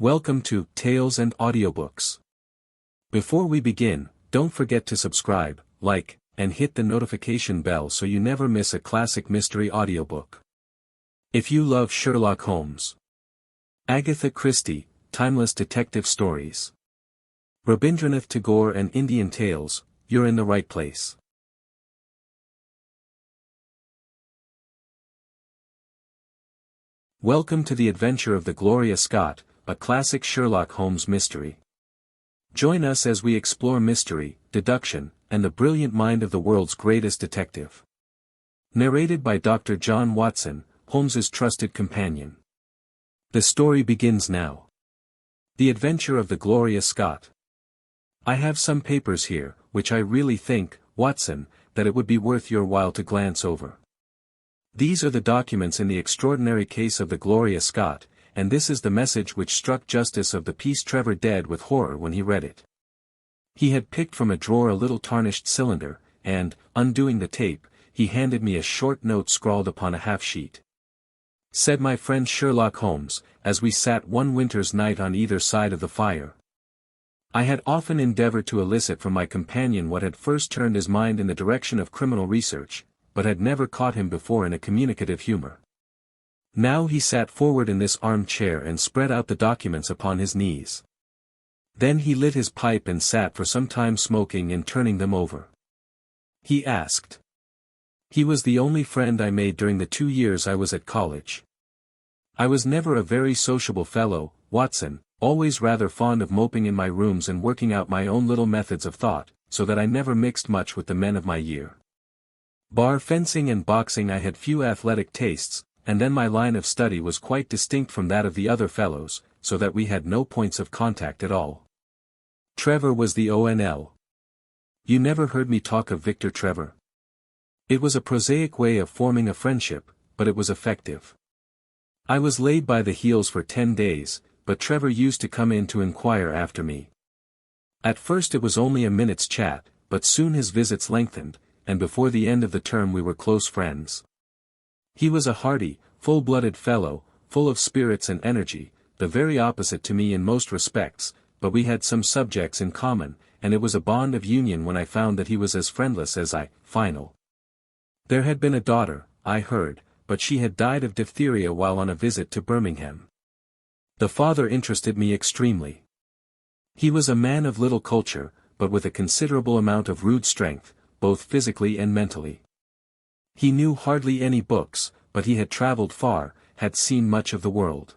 Welcome to Tales and Audiobooks. Before we begin, don't forget to subscribe, like, and hit the notification bell so you never miss a classic mystery audiobook. If you love Sherlock Holmes, Agatha Christie, timeless detective stories, Rabindranath Tagore and Indian tales, you're in the right place. Welcome to the adventure of the GLORIA Scott, a classic Sherlock Holmes mystery. Join us as we explore mystery, deduction, and the brilliant mind of the world's greatest detective. Narrated by Dr. John Watson, Holmes's trusted companion. The story begins now. The Adventure of the GLORIA Scott. I have some papers here, which I really think, Watson, that it would be worth your while to glance over. These are the documents in the extraordinary case of the GLORIA Scott, and this is the message which struck Justice of the Peace Trevor dead with horror when he read it. He had picked from a drawer a little tarnished cylinder, and, undoing the tape, he handed me a short note scrawled upon a half-sheet. Said my friend Sherlock Holmes, as we sat one winter's night on either side of the fire. I had often endeavored to elicit from my companion what had first turned his mind in the direction of criminal research, but had never caught him before in a communicative humor. Now he sat forward in this armchair and spread out the documents upon his knees. Then he lit his pipe and sat for some time smoking and turning them over. He asked. He was the only friend I made during the 2 years I was at college. I was never a very sociable fellow, Watson, always rather fond of moping in my rooms and working out my own little methods of thought, so that I never mixed much with the men of my year. Bar fencing and boxing I had few athletic tastes, and then my line of study was quite distinct from that of the other fellows, so that we had no points of contact at all. Trevor was the ONL. You never heard me talk of Victor Trevor. It was a prosaic way of forming a friendship, but it was effective. I was laid by the heels for 10 days, but Trevor used to come in to inquire after me. At first it was only a minute's chat, but soon his visits lengthened, and before the end of the term we were close friends. He was a hearty, full-blooded fellow, full of spirits and energy, the very opposite to me in most respects, but we had some subjects in common, and it was a bond of union when I found that he was as friendless as I. Final. There had been a daughter, I heard, but she had died of diphtheria while on a visit to Birmingham. The father interested me extremely. He was a man of little culture, but with a considerable amount of rude strength, both physically and mentally. He knew hardly any books, but he had traveled far, had seen much of the world,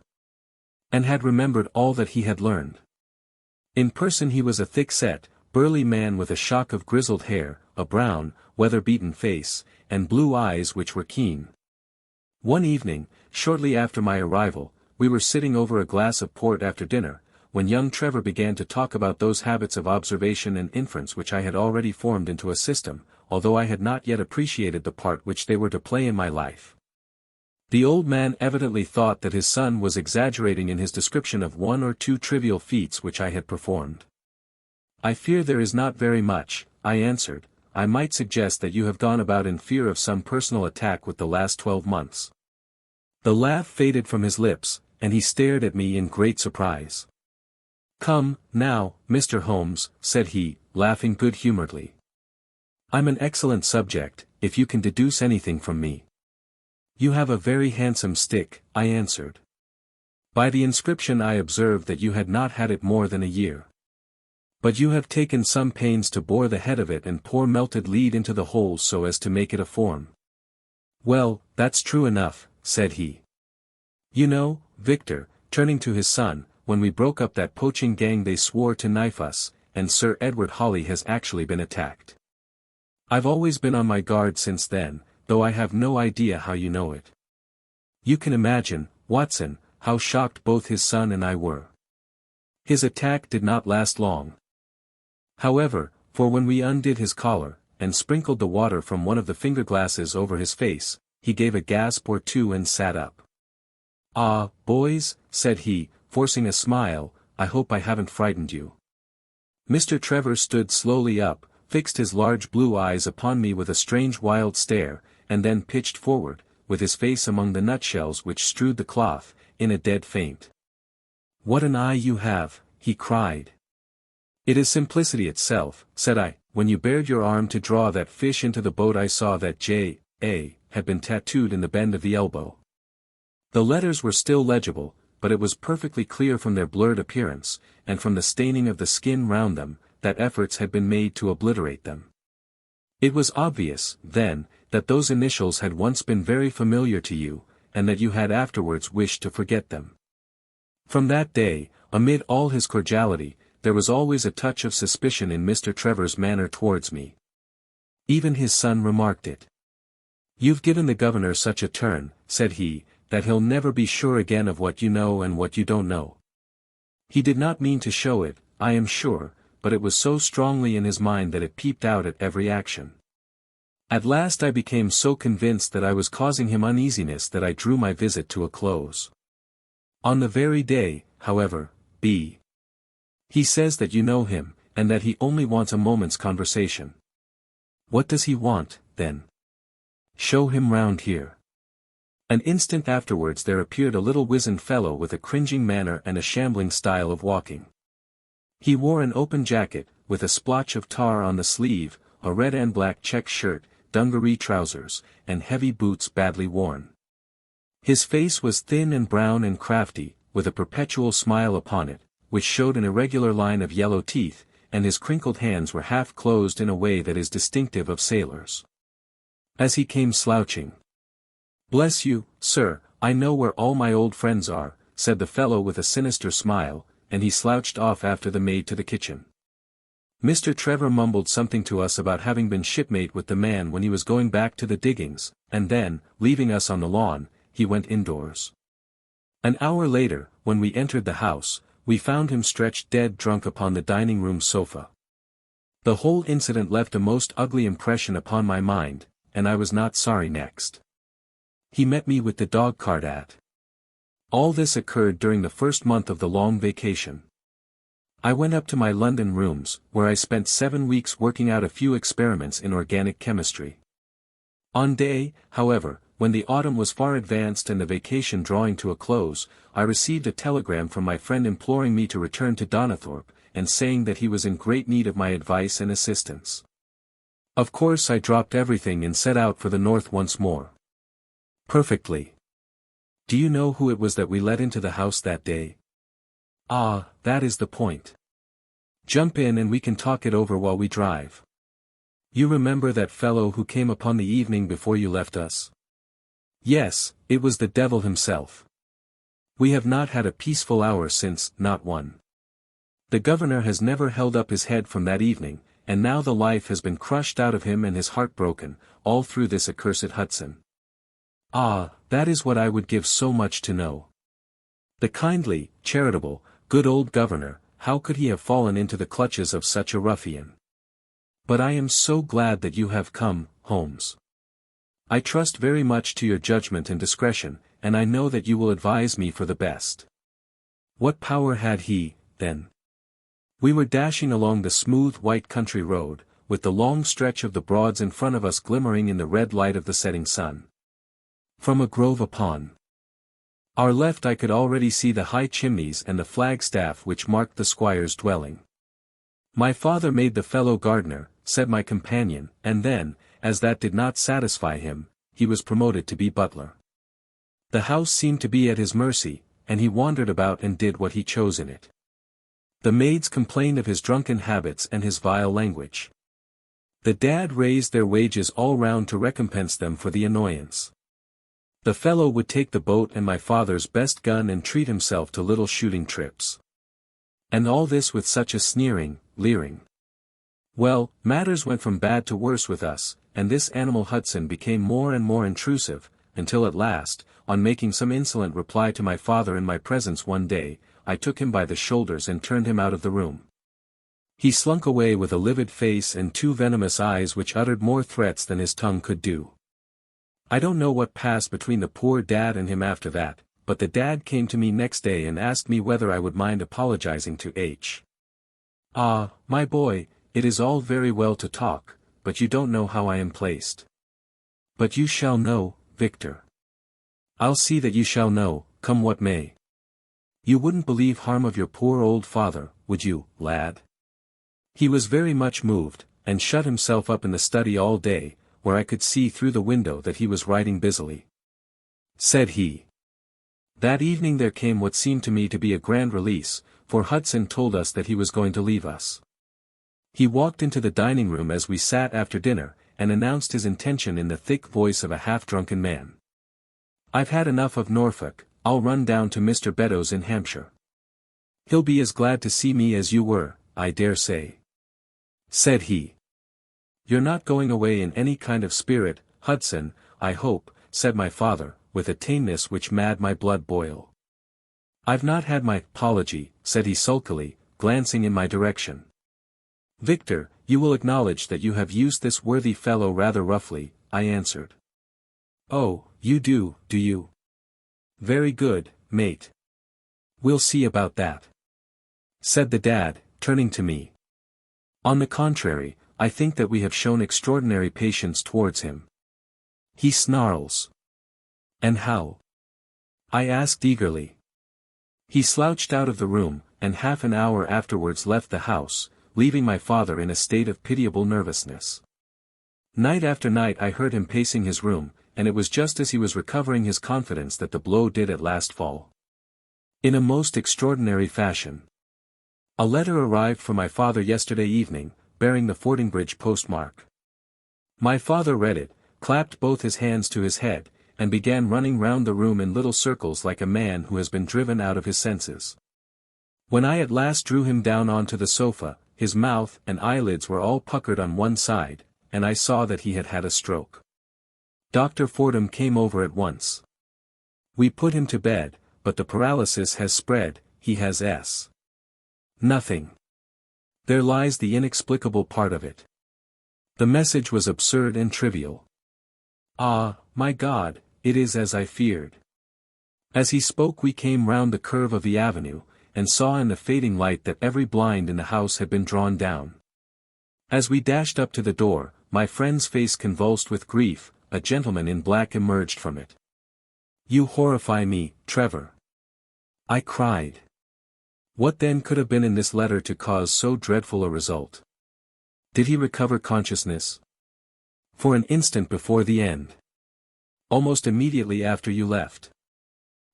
and had remembered all that he had learned. In person he was a thick-set, burly man with a shock of grizzled hair, a brown, weather-beaten face, and blue eyes which were keen. One evening, shortly after my arrival, we were sitting over a glass of port after dinner, when young Trevor began to talk about those habits of observation and inference which I had already formed into a system, although I had not yet appreciated the part which they were to play in my life. The old man evidently thought that his son was exaggerating in his description of 1 or 2 trivial feats which I had performed. I fear there is not very much, I answered. I might suggest that you have gone about in fear of some personal attack with the last 12 months. The laugh faded from his lips, and he stared at me in great surprise. Come, now, Mr. Holmes, said he, laughing good-humoredly. I'm an excellent subject, if you can deduce anything from me. You have a very handsome stick, I answered. By the inscription I observed that you had not had it more than a year. But you have taken some pains to bore the head of it and pour melted lead into the holes so as to make it a form. Well, that's true enough, said he. You know, Victor, turning to his son, when we broke up that poaching gang they swore to knife us, and Sir Edward Hawley has actually been attacked. I've always been on my guard since then, though I have no idea how you know it. You can imagine, Watson, how shocked both his son and I were. His attack did not last long. However, for when we undid his collar, and sprinkled the water from one of the finger-glasses over his face, he gave a gasp or two and sat up. Ah, boys, said he, forcing a smile, I hope I haven't frightened you. Mr. Trevor stood slowly up, fixed his large blue eyes upon me with a strange wild stare, and then pitched forward, with his face among the nutshells which strewed the cloth, in a dead faint. "What an eye you have," he cried. "It is simplicity itself," said I. "When you bared your arm to draw that fish into the boat I saw that J.A. had been tattooed in the bend of the elbow." The letters were still legible, but it was perfectly clear from their blurred appearance, and from the staining of the skin round them, that efforts had been made to obliterate them. It was obvious, then, that those initials had once been very familiar to you, and that you had afterwards wished to forget them. From that day, amid all his cordiality, there was always a touch of suspicion in Mr. Trevor's manner towards me. Even his son remarked it. "You've given the governor such a turn," said he, "that he'll never be sure again of what you know and what you don't know." He did not mean to show it, I am sure, but it was so strongly in his mind that it peeped out at every action. At last I became so convinced that I was causing him uneasiness that I drew my visit to a close. On the very day, however, B. He says that you know him, and that he only wants a moment's conversation. What does he want, then? Show him round here. An instant afterwards there appeared a little wizened fellow with a cringing manner and a shambling style of walking. He wore an open jacket, with a splotch of tar on the sleeve, a red and black check shirt, dungaree trousers, and heavy boots badly worn. His face was thin and brown and crafty, with a perpetual smile upon it, which showed an irregular line of yellow teeth, and his crinkled hands were half closed in a way that is distinctive of sailors. As he came slouching, "Bless you, sir, I know where all my old friends are," said the fellow with a sinister smile, and he slouched off after the maid to the kitchen. Mr. Trevor mumbled something to us about having been shipmate with the man when he was going back to the diggings, and then, leaving us on the lawn, he went indoors. An hour later, when we entered the house, we found him stretched dead drunk upon the dining-room sofa. The whole incident left a most ugly impression upon my mind, and I was not sorry next. He met me with the dog-cart at. All this occurred during the first month of the long vacation. I went up to my London rooms, where I spent 7 weeks working out a few experiments in organic chemistry. On day, however, when the autumn was far advanced and the vacation drawing to a close, I received a telegram from my friend imploring me to return to Donnithorpe, and saying that he was in great need of my advice and assistance. Of course I dropped everything and set out for the north once more. Perfectly. Do you know who it was that we let into the house that day? Ah, that is the point. Jump in and we can talk it over while we drive. You remember that fellow who came upon the evening before you left us? Yes, it was the devil himself. We have not had a peaceful hour since, not one. The governor has never held up his head from that evening, and now the life has been crushed out of him and his heart broken, all through this accursed Hudson. Ah, that is what I would give so much to know. The kindly, charitable, good old governor, how could he have fallen into the clutches of such a ruffian? But I am so glad that you have come, Holmes. I trust very much to your judgment and discretion, and I know that you will advise me for the best. What power had he, then? We were dashing along the smooth white country road, with the long stretch of the Broads in front of us glimmering in the red light of the setting sun. From a grove upon our left I could already see the high chimneys and the flagstaff which marked the squire's dwelling. "My father made the fellow gardener," said my companion, and then, as that did not satisfy him, he was promoted to be butler. The house seemed to be at his mercy, and he wandered about and did what he chose in it. The maids complained of his drunken habits and his vile language. The dad raised their wages all round to recompense them for the annoyance. The fellow would take the boat and my father's best gun and treat himself to little shooting trips. And all this with such a sneering, leering. Well, matters went from bad to worse with us, and this animal Hudson became more and more intrusive, until at last, on making some insolent reply to my father in my presence one day, I took him by the shoulders and turned him out of the room. He slunk away with a livid face and 2 venomous eyes which uttered more threats than his tongue could do. I don't know what passed between the poor dad and him after that, but the dad came to me next day and asked me whether I would mind apologizing to H. "Ah, my boy, it is all very well to talk, but you don't know how I am placed." "But you shall know, Victor. I'll see that you shall know, come what may." You wouldn't believe harm of your poor old father, would you, lad? He was very much moved, and shut himself up in the study all day, where I could see through the window that he was writing busily. Said he. That evening there came what seemed to me to be a grand release, for Hudson told us that he was going to leave us. He walked into the dining room as we sat after dinner, and announced his intention in the thick voice of a half-drunken man. I've had enough of Norfolk, I'll run down to Mr. Beddoes in Hampshire. He'll be as glad to see me as you were, I dare say. Said he. You're not going away in any kind of spirit, Hudson, I hope, said my father, with a tameness which made my blood boil. I've not had my apology, said he sulkily, glancing in my direction. Victor, you will acknowledge that you have used this worthy fellow rather roughly, I answered. Oh, you do you? Very good, mate. We'll see about that. Said the dad, turning to me. On the contrary, I think that we have shown extraordinary patience towards him. He snarls. And how? I asked eagerly. He slouched out of the room, and half an hour afterwards left the house, leaving my father in a state of pitiable nervousness. Night after night I heard him pacing his room, and it was just as he was recovering his confidence that the blow did at last fall. In a most extraordinary fashion. A letter arrived for my father yesterday evening, bearing the Fordingbridge postmark. My father read it, clapped both his hands to his head, and began running round the room in little circles like a man who has been driven out of his senses. When I at last drew him down onto the sofa, his mouth and eyelids were all puckered on one side, and I saw that he had had a stroke. Dr. Fordham came over at once. We put him to bed, but the paralysis has spread, he has nothing. There lies the inexplicable part of it. The message was absurd and trivial. Ah, my God, it is as I feared. As he spoke we came round the curve of the avenue, and saw in the fading light that every blind in the house had been drawn down. As we dashed up to the door, my friend's face convulsed with grief, a gentleman in black emerged from it. You horrify me, Trevor. I cried. What then could have been in this letter to cause so dreadful a result? Did he recover consciousness? For an instant before the end. Almost immediately after you left.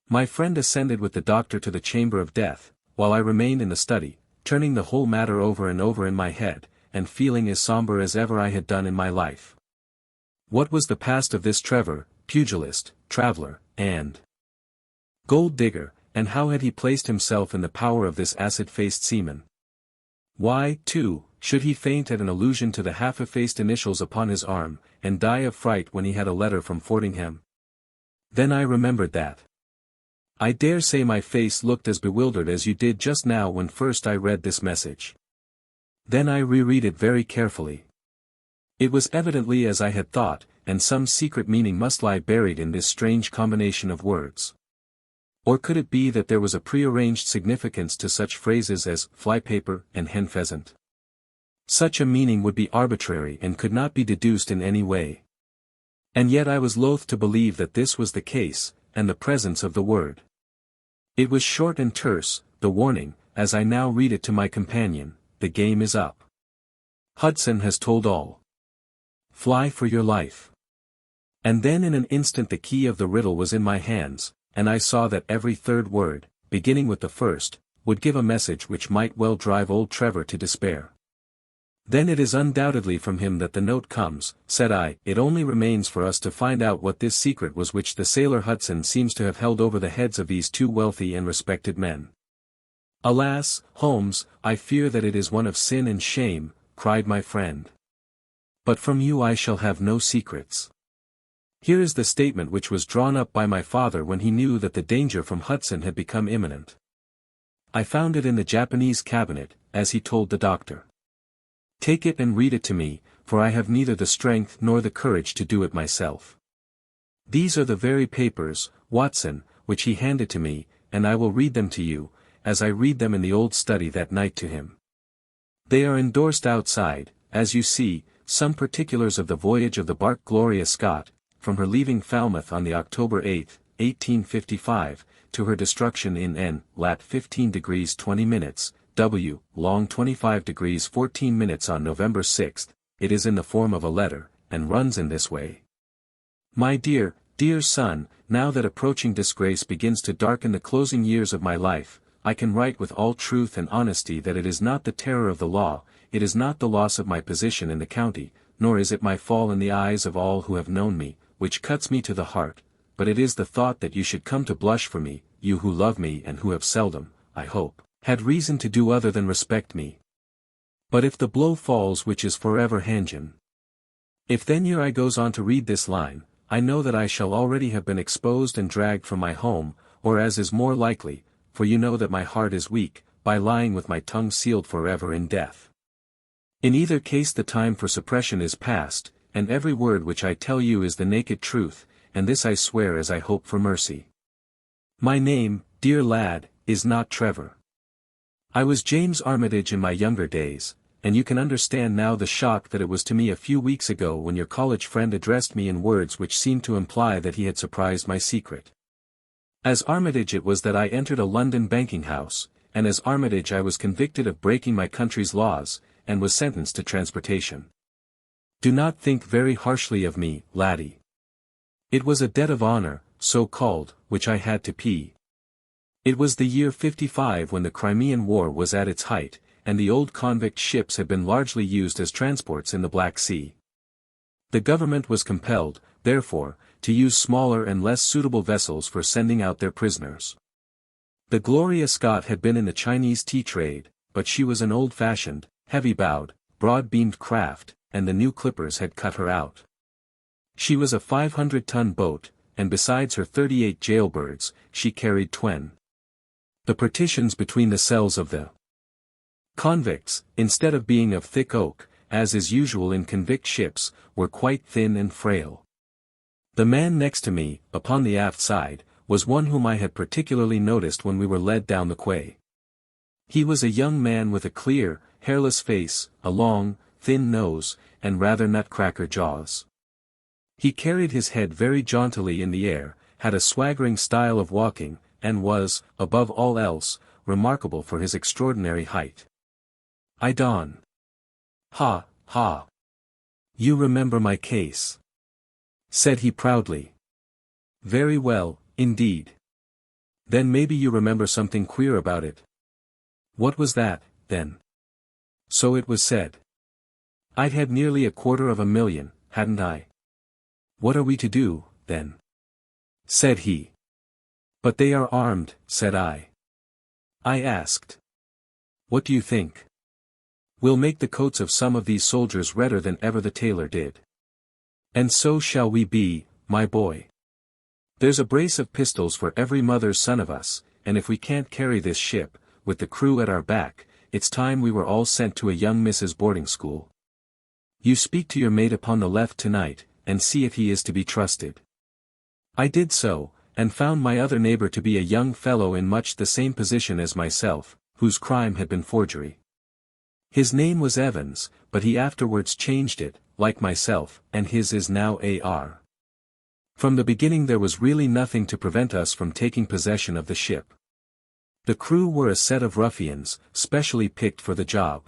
My friend ascended with the doctor to the chamber of death, while I remained in the study, turning the whole matter over and over in my head, and feeling as sombre as ever I had done in my life. What was the past of this Trevor, pugilist, traveller, and gold digger, and how had he placed himself in the power of this acid-faced seaman? Why, too, should he faint at an allusion to the half-effaced initials upon his arm, and die of fright when he had a letter from Fordingham? Then I remembered that. I dare say my face looked as bewildered as you did just now when first I read this message. Then I reread it very carefully. It was evidently as I had thought, and some secret meaning must lie buried in this strange combination of words. Or could it be that there was a prearranged significance to such phrases as flypaper and hen pheasant? Such a meaning would be arbitrary and could not be deduced in any way. And yet I was loath to believe that this was the case, and the presence of the word. It was short and terse, the warning, as I now read it to my companion, the game is up. Hudson has told all. Fly for your life. And then in an instant the key of the riddle was in my hands, and I saw that every third word, beginning with the first, would give a message which might well drive old Trevor to despair. Then it is undoubtedly from him that the note comes, said I. It only remains for us to find out what this secret was which the sailor Hudson seems to have held over the heads of these two wealthy and respected men. Alas, Holmes, I fear that it is one of sin and shame, cried my friend. But from you I shall have no secrets. Here is the statement which was drawn up by my father when he knew that the danger from Hudson had become imminent. I found it in the Japanese cabinet, as he told the doctor. Take it and read it to me, for I have neither the strength nor the courage to do it myself. These are the very papers, Watson, which he handed to me, and I will read them to you, as I read them in the old study that night to him. They are endorsed outside, as you see, some particulars of the voyage of the bark GLORIA Scott, from her leaving Falmouth on the October 8, 1855, to her destruction in N, lat 15 degrees 20 minutes, W, long 25 degrees 14 minutes on November 6. It is in the form of a letter, and runs in this way. My dear, dear son, now that approaching disgrace begins to darken the closing years of my life, I can write with all truth and honesty that it is not the terror of the law, it is not the loss of my position in the county, nor is it my fall in the eyes of all who have known me, which cuts me to the heart, but it is the thought that you should come to blush for me, you who love me and who have seldom, I hope, had reason to do other than respect me. But if the blow falls which is forever hangen. If then your eye goes on to read this line, I know that I shall already have been exposed and dragged from my home, or as is more likely, for you know that my heart is weak, by lying with my tongue sealed forever in death. In either case the time for suppression is past, and every word which I tell you is the naked truth, and this I swear as I hope for mercy. My name, dear lad, is not Trevor. I was James Armitage in my younger days, and you can understand now the shock that it was to me a few weeks ago when your college friend addressed me in words which seemed to imply that he had surprised my secret. As Armitage it was that I entered a London banking house, and as Armitage I was convicted of breaking my country's laws, and was sentenced to transportation. Do not think very harshly of me, laddie. It was a debt of honor, so called, which I had to pay. It was the year 55 when the Crimean War was at its height, and the old convict ships had been largely used as transports in the Black Sea. The government was compelled, therefore, to use smaller and less suitable vessels for sending out their prisoners. The GLORIA Scott had been in the Chinese tea trade, but she was an old-fashioned, heavy-bowed, broad-beamed craft, and the new clippers had cut her out. She was a 500-ton boat, and besides her 38 jailbirds, she carried 20. The partitions between the cells of the convicts, instead of being of thick oak, as is usual in convict ships, were quite thin and frail. The man next to me, upon the aft side, was one whom I had particularly noticed when we were led down the quay. He was a young man with a clear, hairless face, a long, thin nose, and rather nutcracker jaws. He carried his head very jauntily in the air, had a swaggering style of walking, and was, above all else, remarkable for his extraordinary height. I dawn. Ha, ha. You remember my case? Said he proudly. Very well, indeed. Then maybe you remember something queer about it. What was that, then? So it was said. I'd had nearly $250,000, hadn't I? What are we to do, then? Said he. But they are armed, said I. I asked. What do you think? We'll make the coats of some of these soldiers redder than ever the tailor did. And so shall we be, my boy. There's a brace of pistols for every mother's son of us, and if we can't carry this ship, with the crew at our back, it's time we were all sent to a young Mrs. boarding school. You speak to your mate upon the left tonight, and see if he is to be trusted. I did so, and found my other neighbor to be a young fellow in much the same position as myself, whose crime had been forgery. His name was Evans, but he afterwards changed it, like myself, and his is now A.R. From the beginning there was really nothing to prevent us from taking possession of the ship. The crew were a set of ruffians, specially picked for the job.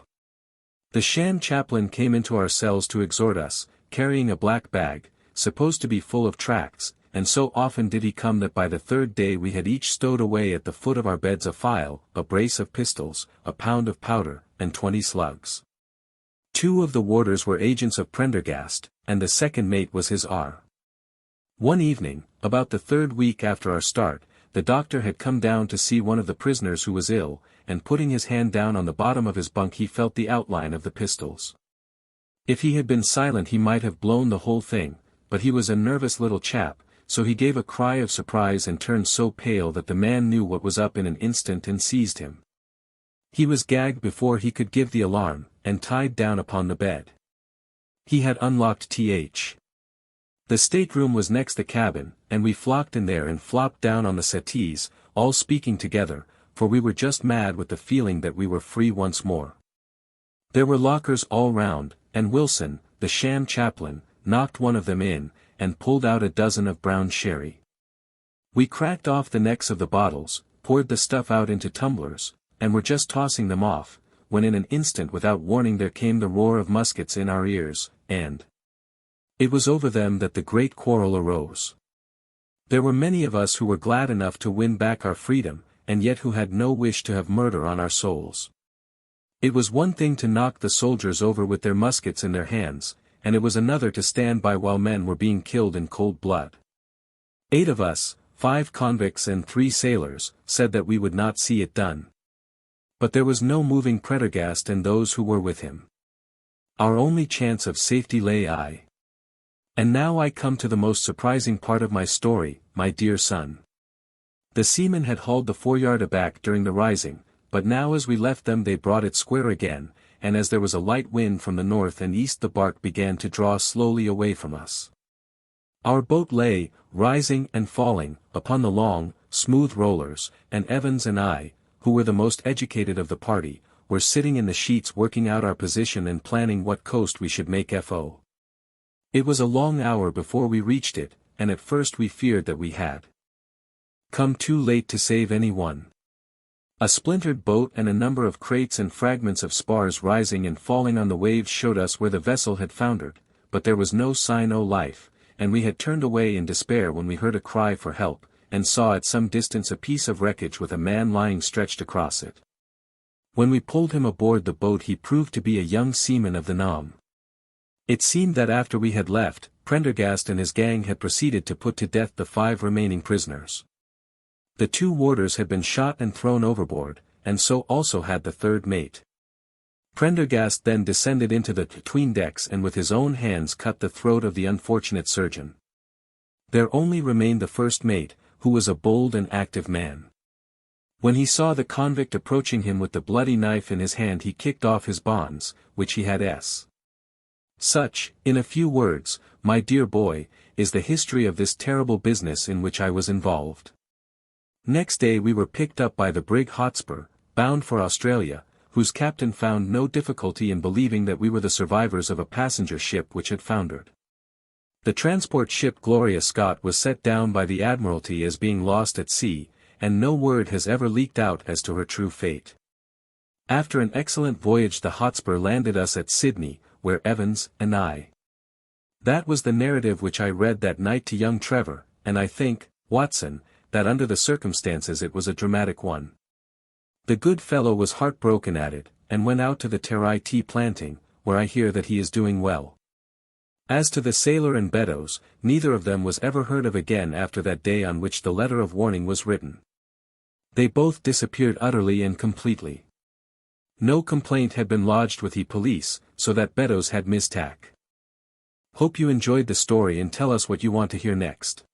The sham chaplain came into our cells to exhort us, carrying a black bag, supposed to be full of tracts, and so often did he come that by the third day we had each stowed away at the foot of our beds a file, a brace of pistols, a pound of powder, and 20 slugs. 2 of the warders were agents of Prendergast, and the second mate was his R. One evening, about the 3rd week after our start, the doctor had come down to see one of the prisoners who was ill, and putting his hand down on the bottom of his bunk he felt the outline of the pistols. If he had been silent he might have blown the whole thing, but he was a nervous little chap, so he gave a cry of surprise and turned so pale that the man knew what was up in an instant and seized him. He was gagged before he could give the alarm, and tied down upon the bed. He had unlocked Th. The stateroom was next the cabin, and we flocked in there and flopped down on the settees, all speaking together, for we were just mad with the feeling that we were free once more. There were lockers all round, and Wilson, the sham chaplain, knocked one of them in, and pulled out a dozen of brown sherry. We cracked off the necks of the bottles, poured the stuff out into tumblers, and were just tossing them off, when in an instant without warning there came the roar of muskets in our ears, and it was over them that the great quarrel arose. There were many of us who were glad enough to win back our freedom, and yet who had no wish to have murder on our souls. It was one thing to knock the soldiers over with their muskets in their hands, and it was another to stand by while men were being killed in cold blood. 8 of us, 5 convicts and 3 sailors, said that we would not see it done. But there was no moving Prendergast and those who were with him. Our only chance of safety lay I. And now I come to the most surprising part of my story, my dear son. The seamen had hauled the foreyard aback during the rising, but now as we left them they brought it square again, and as there was a light wind from the north and east the bark began to draw slowly away from us. Our boat lay, rising and falling, upon the long, smooth rollers, and Evans and I, who were the most educated of the party, were sitting in the sheets working out our position and planning what coast we should make for. It was a long hour before we reached it, and at first we feared that we had come too late to save anyone. A splintered boat and a number of crates and fragments of spars rising and falling on the waves showed us where the vessel had foundered, but there was no sign of life, and we had turned away in despair when we heard a cry for help, and saw at some distance a piece of wreckage with a man lying stretched across it. When we pulled him aboard the boat he proved to be a young seaman of the Nam. It seemed that after we had left, Prendergast and his gang had proceeded to put to death the 5 remaining prisoners. The 2 warders had been shot and thrown overboard, and so also had the 3rd mate. Prendergast then descended into the between decks and with his own hands cut the throat of the unfortunate surgeon. There only remained the 1st mate, who was a bold and active man. When he saw the convict approaching him with the bloody knife in his hand he kicked off his bonds, which he had s. Such, in a few words, my dear boy, is the history of this terrible business in which I was involved. Next day we were picked up by the brig Hotspur, bound for Australia, whose captain found no difficulty in believing that we were the survivors of a passenger ship which had foundered. The transport ship Gloria Scott was set down by the Admiralty as being lost at sea, and no word has ever leaked out as to her true fate. After an excellent voyage the Hotspur landed us at Sydney, where Evans and I. That was the narrative which I read that night to young Trevor, and I think, Watson, that under the circumstances it was a dramatic one. The good fellow was heartbroken at it, and went out to the Terai tea planting, where I hear that he is doing well. As to the sailor and Beddoes, neither of them was ever heard of again after that day on which the letter of warning was written. They both disappeared utterly and completely. No complaint had been lodged with the police, so that Beddoes had mistack. Hope you enjoyed the story and tell us what you want to hear next.